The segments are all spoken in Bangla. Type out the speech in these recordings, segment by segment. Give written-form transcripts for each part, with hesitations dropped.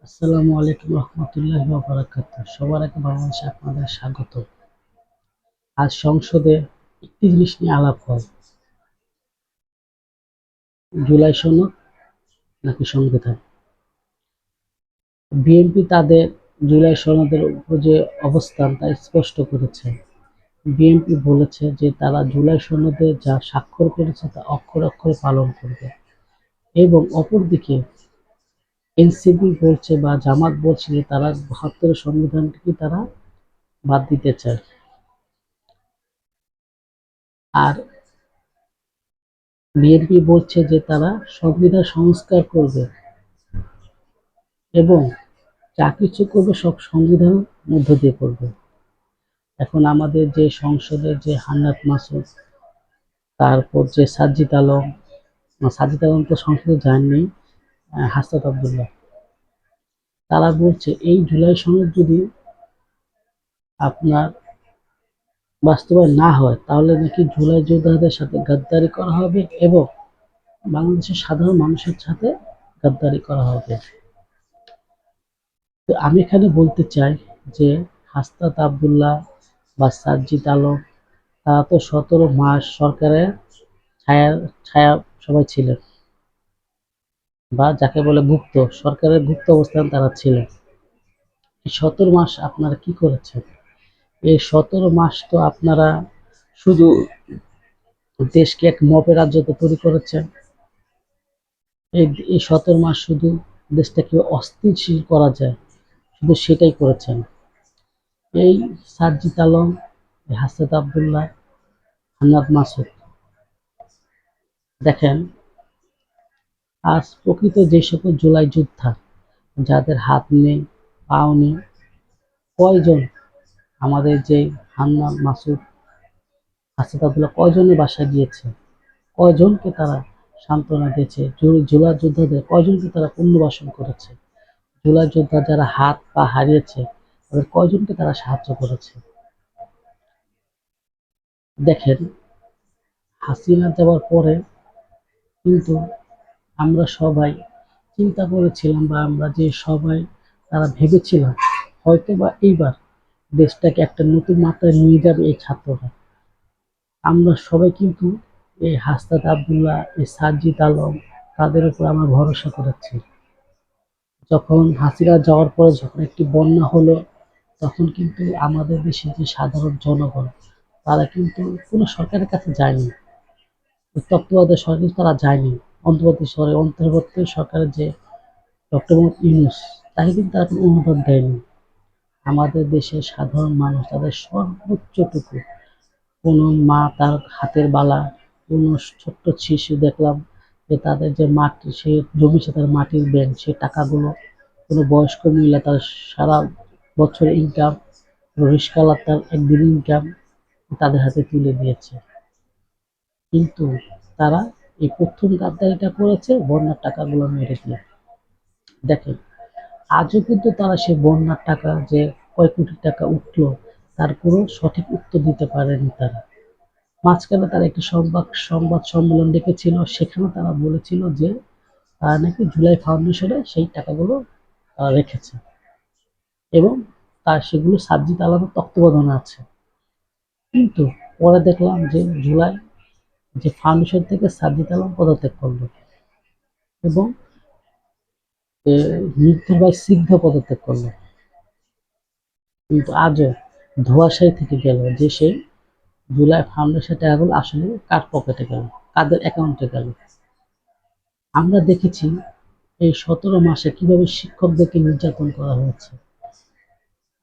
আসসালামু আলাইকুম রহমতুল্লাহি ওয়া বারাকাতুহু। সবার আগে বাংলাদেশে আপনাদের স্বাগত। আজ সংসদে একটি জিনিস নিয়ে আলাপ হয়, জুলাই সনদ নাকি সংবিধান। বিএনপি তাদের জুলাই সনদের উপর যে অবস্থান তা স্পষ্ট করেছে। বিএনপি বলেছে যে তারা জুলাই সনদে যা স্বাক্ষর করেছে তা অক্ষরে অক্ষরে পালন করবে, এবং অপরদিকে এনসিপি বলছে বা জামাত বলছে যে তারা ৭২ সংবিধানটিকে তারা বাদ দিতে চায়। আর বিএনপি বলছে যে তারা সংবিধান সংস্কার করবে এবং যা কিছু করবে সব সংবিধানের মধ্য দিয়ে করবে। এখন আমাদের যে সংসদের যে হান্নাত মাসুদ, তারপর যে সাজিদ আলম তো সংসদে যাননি, হাসনাত আবদুল্লাহ, তারা বলছে এই জুলাই সনদ যদি আপনার বাস্তবায়ন না হয় তাহলে নাকি জুলাই যোদ্ধাদের সাথে গাদ্দারি করা হবে এবং বাংলাদেশের সাধারণ মানুষের সাথে গাদ্দারি করা হবে। তো আমি এখানে বলতে চাই যে হাসনাত আবদুল্লাহ বা সাজ্জিদ আলম, তারা তো ১৭ মাস সরকারের ছায়া ছায়া সবাই ছিলেন, বা যাকে বলে গুপ্ত, সরকারের গুপ্ত অবস্থান তারা ছিলেন। এই ১৭ মাস আপনারা কি করেছেন? এই ১৭ মাস তো আপনারা শুধু দেশকে এক মপের রাজ্যতে তৈরি করেছেন। এই ১৭ মাস শুধু দেশটাকে অস্থিতিশীল করা যায়, শুধু সেটাই করেছেন। এই সাজ্জিদ আলম, হাসনাত আবদুল্লাহ, হান্নাত মাসুদ, দেখেন আজ প্রকৃত যে সকল জুলাই যোদ্ধা যাদের হাত নেই, পাও নেই, কয়জন আমাদের যে হান্নাত মাসুদ, হাসনাত আবদুল্লাহ কয়জনের বাসায় গিয়েছে, কয়জনকে তারা সান্ত্বনা দিয়েছে, জুলাই যোদ্ধাদের কয়জনকে তারা পুনর্বাসন করেছে, জুলাই যোদ্ধা যারা হাত পা হারিয়েছে তাদের কয়জনকে তারা সাহায্য করেছে। দেখেন, হাসিনা যাওয়ার পরে কিন্তু আমরা সবাই চিন্তা করেছিলাম, বা আমরা যে সবাই তারা ভেবেছিলাম হয়তো বা এইবার দেশটাকে একটা নতুন মাত্রায় নিয়ে যাবে এই ছাত্ররা। আমরা সবাই কিন্তু এই হাসনাত আবদুল্লাহ, এই সাজ্জিদ আলম, তাদের উপর আমরা ভরসা করেছি। যখন হাসিনা যাওয়ার পরে যখন একটি বন্যা হলো, তখন কিন্তু আমাদের দেশের যে সাধারণ জনগণ তারা কিন্তু কোনো সরকারের কাছে যায়নি, তত্ত্বাবধায়ক সরকার তারা যায়নি। অন্তর্বর্তী সরকারের যে ডক্টর মোহাম্মদ ইউনূস, তাকে কিন্তু তারা কোনো অনুদান দেয়নি। আমাদের দেশের সাধারণ মানুষ তাদের সর্বোচ্চটুকু, কোনো মা তার হাতের বালা, কোনো ছোট্ট শিশু দেখলাম যে তাদের যে মাটি, সে জমিছে তার মাটির ব্যাংক, সে টাকাগুলো কোনো বয়স্ক মহিলা তার সারা বছরের ইনকাম, রিস্কাওয়ালা তার একদিনের ইনকাম তাদের হাতে তুলে দিয়েছে। কিন্তু তারা এই প্রথম গাদ্দারিটা করেছে বন্যার টাকাগুলো মেরে দিয়ে। দেখেন, আজও কিন্তু তারা সেই বন্যার টাকা যে কয় কোটি টাকা উঠলো তার কোনো সঠিক উত্তর দিতে পারেনি তারা। মাঝখানে তারা একটি সংবাদ সম্মেলন ডেকেছিল, সেখানে তারা বলেছিল যে তারা নাকি জুলাই ফাউন্ডেশনে সেই টাকাগুলো রেখেছে এবং তার সেগুলো সাজ্জিদ আলমের তত্ত্বাবধানে আছে। কিন্তু পরে দেখলাম যে জুলাই যে ফাউন্ডেশন থেকে সাজ্জিদ আলম পদত্যাগ করলো এবং মৃত্যুর ভাই সিদ্ধ পদত্যাগ করলো। কিন্তু আজও ধোঁয়াশায়ী থেকে গেল যে সেই জুলাই ফাউন্ডেশন টাকাগুলো আসলে কার পকেটে গেল, কাদের অ্যাকাউন্টে গেল। আমরা দেখেছি এই ১৭ মাসে কিভাবে শিক্ষকদেরকে নির্যাতন করা হয়েছে।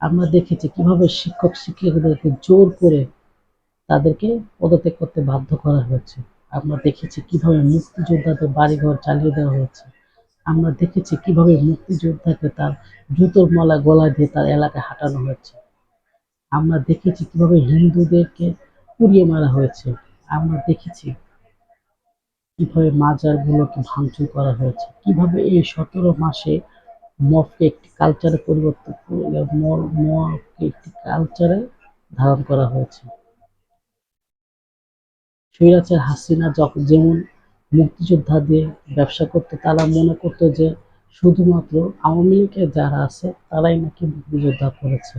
আমরা দেখেছি কিভাবে শিক্ষক শিক্ষিকাদেরকে জোর করে তাদেরকে পদত্যাগ করতে বাধ্য করা হয়েছে। আমরা দেখেছি কিভাবে মুক্তিযোদ্ধাদের বাড়িঘর জ্বালিয়ে দেওয়া হয়েছে। আমরা দেখেছি কিভাবে মুক্তিযোদ্ধাকে তার জুতোর মালা গলায় দিয়ে তার এলাকায় হাঁটানো হয়েছে। আমরা দেখেছি কিভাবে হিন্দুদেরকে পুড়িয়ে মারা হয়েছে। আমরা দেখেছি কিভাবে মাজারগুলোকে ভাঙচুর করা হয়েছে, কিভাবে এই ১৭ মাসে মফকে একটি কালচারে পরিবর্তন করে, মফকে একটি কালচারে ধারণ করা হয়েছে। স্বৈরাচার হাসিনা যেমন মুক্তিযোদ্ধাদের ব্যবসা করতো, তারা মনে করতো যে শুধুমাত্র আওয়ামী লীগের যারা আছে তারাই নাকি মুক্তিযোদ্ধা করেছে।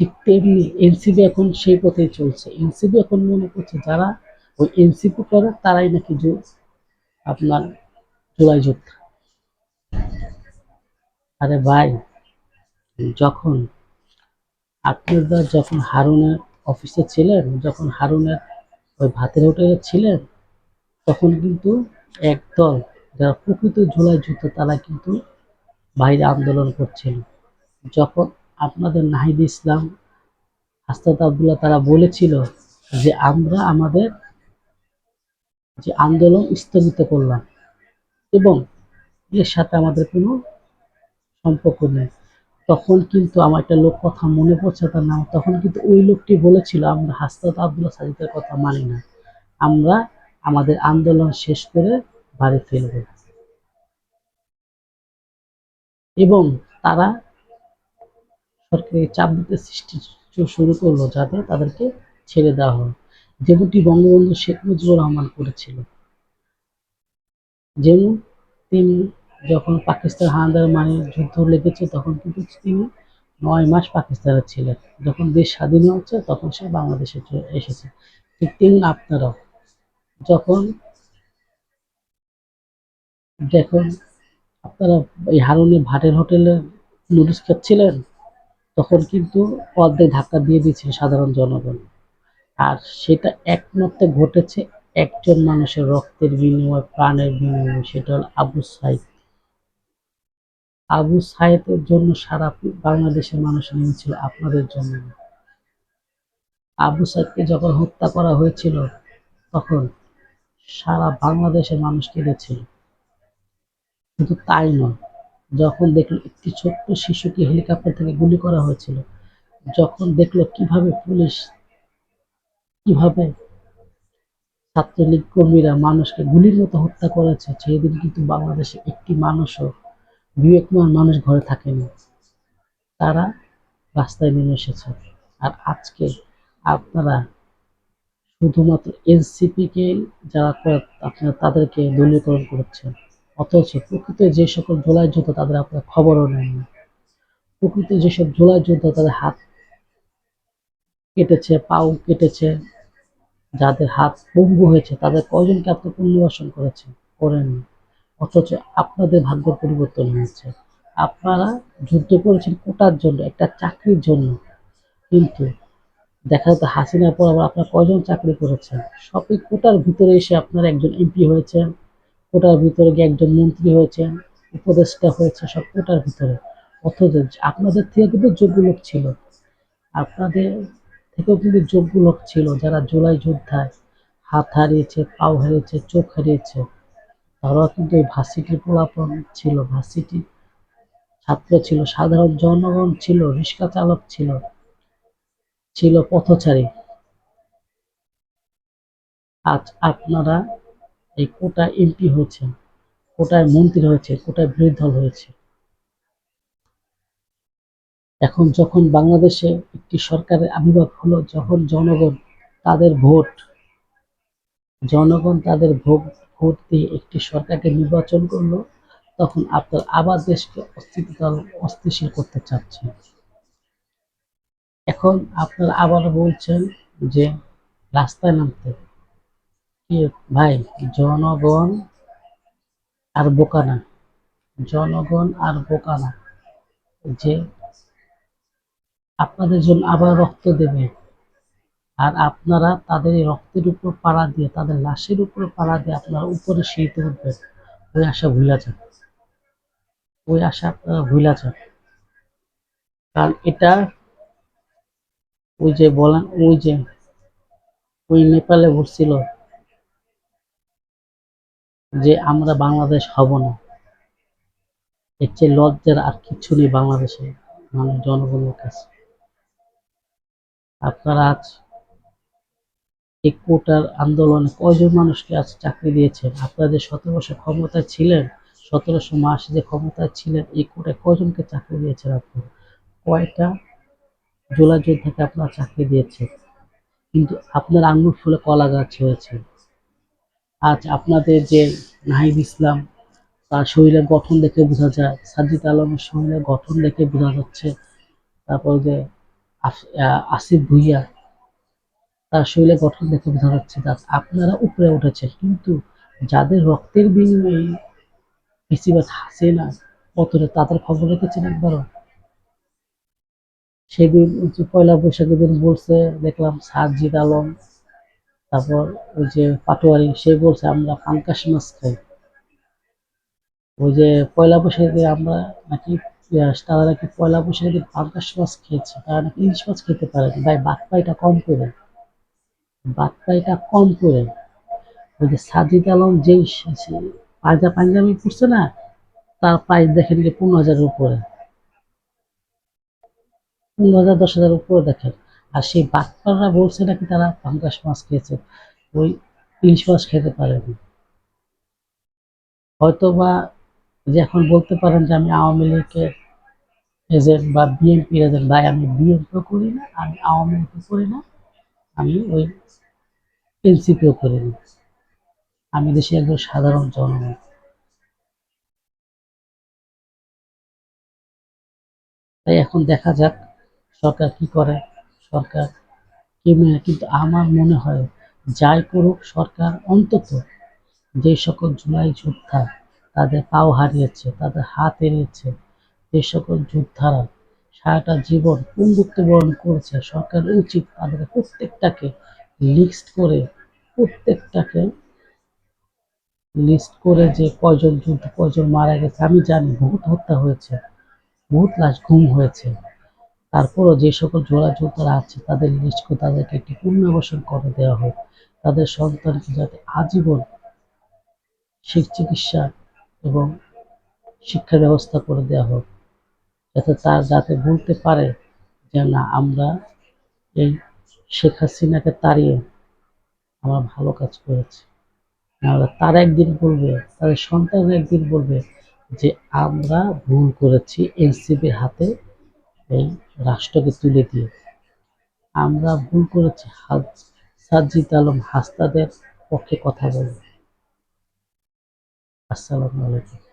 ঠিক তেমনি এনসিপি এখন সেই পথেই চলছে। এনসিপি এখন মনে করছে যারা ওই এনসিপি করে তারাই নাকি আপনার জুলাই যোদ্ধা। আরে ভাই, যখন আপনারা যখন হারুনের অফিসে ছিলেন, যখন হারুনের ওই ভাতের হোটেলে ছিলেন, তখন কিন্তু একদল যারা প্রকৃত জুলাই যোদ্ধা তারা কিন্তু বাইরে আন্দোলন করছিল। যখন আপনাদের নাহিদ ইসলাম, আস্তাদ আবদুল্লাহ তারা বলেছিল যে আমরা আমাদের যে আন্দোলন স্থগিত করলাম এবং এর সাথে আমাদের কোনো সম্পর্ক নেই, তখন কিন্তু আমার একটা লোক কথা মনে পড়ছে তার নাম, তখন কিন্তু ওই লোকটি বলেছিল আমরা হাসনাত আবদুল্লাহ সাজিদের কথা মানি না, আমরা আমাদের আন্দোলন শেষ করে বাড়ি ফিরব। এবং তারা সরকারকে চাপ দিতে সৃষ্টি শুরু করলো যাতে তাদেরকে ছেড়ে দেওয়া হয়, যেমনটি বঙ্গবন্ধু শেখ মুজিবুর রহমান করেছিল। যেমন তিনি যখন পাকিস্তান হানাদার মানে যুদ্ধ লেগেছে তখন কিন্তু তিনি 9 মাস পাকিস্তানে ছিলেন, যখন দেশ স্বাধীন হচ্ছে তখন সে বাংলাদেশে এসেছে। ঠিক তেমনি আপনারাও যখন দেখুন, আপনারা এই হারুনের ভাটের হোটেলে নুডলস খাচ্ছিলেন, তখন কিন্তু অর্ধেক ধাক্কা দিয়ে দিয়েছিল সাধারণ জনগণ। আর সেটা একমাত্র ঘটেছে একজন মানুষের রক্তের বিনিময়, প্রাণের বিনিময়, সেটা হল আবু সাইদ। আবু সাইদের জন্য সারা বাংলাদেশের মানুষ নেমেছিল, আপনাদের জন্য। আবু সাইদকে যখন হত্যা করা হয়েছিল তখন সারা বাংলাদেশের মানুষ কেঁদেছিল। শুধু তাই নয়, যখন দেখলো একটি ছোট্ট শিশুকে হেলিকপ্টার থেকে গুলি করা হয়েছিল, যখন দেখলো কিভাবে পুলিশ, কিভাবে ছাত্রলীগ কর্মীরা মানুষকে গুলির মতো হত্যা করেছে, সেদিন কিন্তু বাংলাদেশে একটি মানুষও, বিবেকমান মানুষ ঘরে থাকেনি, তারা রাস্তায় নেমে এসেছে। আর আজকে আপনারা শুধুমাত্র এনসিপিকে যারা করে আপনারা তাদেরকে দলীয়করণ করছেন, অথচ প্রকৃত যে সকল জুলাই যোদ্ধা তাদের আপনারা খবরও নেননি। প্রকৃত যেসব জুলাই যোদ্ধা তাদের হাত কেটেছে, পাও কেটেছে, যাদের হাত পঙ্গু হয়েছে তাদের কয়জনকে আপনি পুনর্বাসন করেননি। অথচ আপনাদের ভাগ্য পরিবর্তন হয়েছে। আপনারা যুদ্ধ করেছেন কোটার জন্য, একটা চাকরির জন্য, কিন্তু দেখা যেত হাসিনার পর আবার আপনারা কয়জন চাকরি করেছেন, সবই কোটার ভিতরে এসে আপনারা একজন এমপি হয়েছেন, কোটার ভিতরে গিয়ে একজন মন্ত্রী হয়েছেন, উপদেষ্টা হয়েছে, সব কোটার ভিতরে। অথচ আপনাদের থেকে কিন্তু যোগ্য লোক ছিল, আপনাদের থেকেও কিন্তু যোগ্য লোক ছিল যারা জুলাই যোদ্ধায় হাত হারিয়েছে, পাও হারিয়েছে, চোখ হারিয়েছে, তারাও কিন্তু এই ভার্সিটির পোলাপান ছিল, ভার্সিটি ছাত্র ছিল, সাধারণ জনগণ ছিল, রিক্সা চালক ছিল, ছিল পথচারী। আজ আপনারা এই কোটায় এমপি হয়েছেন, কোটায় মন্ত্রী হয়েছে, কোটায় বিরোধী দল হয়েছে। এখন যখন বাংলাদেশে একটি সরকারের আবির্ভাব হলো, যখন জনগণ তাদের ভোট দিয়ে একটি সরকারকে নির্বাচন করলো, তখন আপনার আবার দেশকে অস্থিতিশীল করতে চাচ্ছেন। এখন আপনারা আবার বলছেন যে রাস্তায় নামতে। কি ভাই, জনগণ আর বোকা না, জনগণ আর বোকা না যে আপনাদের জন্য আবার রক্ত দেবে, আর আপনারা তাদের এই রক্তের উপর পাড়া দিয়ে, তাদের লাশের উপর পাড়া দিয়ে আপনারা উপরে সিঁড়িতে উঠবেন। ওই আশা ভুলা যান, ওই আশা আপনারা ভুলা যান। কারণ এটা ওই যে বলেন, ওই নেপালে বলছিল যে আমরা বাংলাদেশ হব না, এর চেয়ে লজ্জার আর কিছু নেই বাংলাদেশে মানে জনগণের কাছে। আপনারা আজ এই কোটার আন্দোলনে কয়জন মানুষকে আজ চাকরি দিয়েছেন? আপনাদের 17 বছর ক্ষমতায় ছিলেন, 17 মাস যে ক্ষমতায় ছিলেন, এই কোটায় কয়জনকে চাকরি দিয়েছেন আপনারা? কয়টা জুলাই যোদ্ধাকে আপনারা চাকরি দিয়েছেন? কিন্তু আপনার আঙ্গুর ফুলে কলা গাছ হয়েছে। আজ আপনাদের যে নাহিদ ইসলাম, তার শরীরের গঠন দেখে বোঝা যায়, সাজিদ আলমের শরীরের গঠন দেখে বোঝা যাচ্ছে। তারপর যে আসিফ ভুঁইয়া, তার শরীরের গঠন দেখে বোঝা যাচ্ছে আপনারা উপরে উঠেছে, কিন্তু যাদের রক্তের বিনিময়ে বেশিরভাগ হাসিনা পতনে, তাদের খবর রেখেছেন একবারও? সেদিন পয়লা বৈশাখের দিন বলছে, দেখলাম সাজিদ আলম, তারপর ওই যে পাটোয়ারি, সে বলছে আমরা পাঙ্কাশ মাছ খাই। ওই যে পয়লা বৈশাখের দিন আমরা নাকি তারা নাকি পয়লা বৈশাখের দিন পাঙ্কাশ মাছ খেয়েছে, তারা নাকি ইলিশ মাছ খেতে পারে না। ভাই বাটপাইটা কম করে, বাটপাইটা কম করে। ওই যে সাজিদ আলম যেই পাঞ্জাবি পরছে না, তার প্রাইস দেখেন যে 15,000-এর উপরে, 15,000 10,000 উপরে দেখেন। আর সেই বাটপাররা বলছে নাকি তারা পাঙ্গাস মাছ খেয়েছে, ওই ইলিশ মাছ খেতে পারেনি। হয়তো বা যে এখন বলতে পারেন যে আমি আওয়ামী লীগের এজেন্ট বা বিএনপির এজেন্ট, ভাই আমি বিএনপিও করি না, আমি আওয়ামী লীগও করি না, আমি ওই এনসিপিও করি না, আমি দেশে একজন সাধারণ জনগণ। তাই এখন দেখা যাক সরকার কি করে। সরকার কিন্তু আমার মনে হয় যাই করুক সরকার, অন্তত যে সকল জুলাই যোদ্ধা তাদের পাও হারিয়েছে, তাদের হাত এড়িয়েছে, যে সকল যোদ্ধারা সারাটা জীবন পঙ্গুত্ব বরণ করেছে, সরকারের উচিত তাদের প্রত্যেকটাকে লিস্ট করে, প্রত্যেকটাকে লিস্ট করে যে কয়জন যুদ্ধ, কয়জন মারা গেছে, আমি জানি বহুত হত্যা হয়েছে, বহুত লাশ গুম হয়েছে, তারপরও যে সকল জোড়া যোদ্ধারা আছে তাদের লিস্ট করে তাদেরকে একটি পুনর্বাসন করে দেওয়া হোক। তাদের সন্তানকে যাতে আজীবন চিকিৎসা এবং শিক্ষা ব্যবস্থা করে দেওয়া হোক, যাতে বলতে পারে যে না, আমরা এই শেখ হাসিনাকে তাড়িয়ে আমরা ভালো কাজ করেছি। নাহলে তারা একদিন বলবে, তাদের সন্তানরা একদিন বলবে যে আমরা ভুল করেছি এনসিপির হাতে এই রাষ্ট্রকে তুলে দিয়ে, আমরা ভুল করেছি সাজিদ আলম হাসনাদের পক্ষে কথা বলবে। আসসালামু আলাইকুম।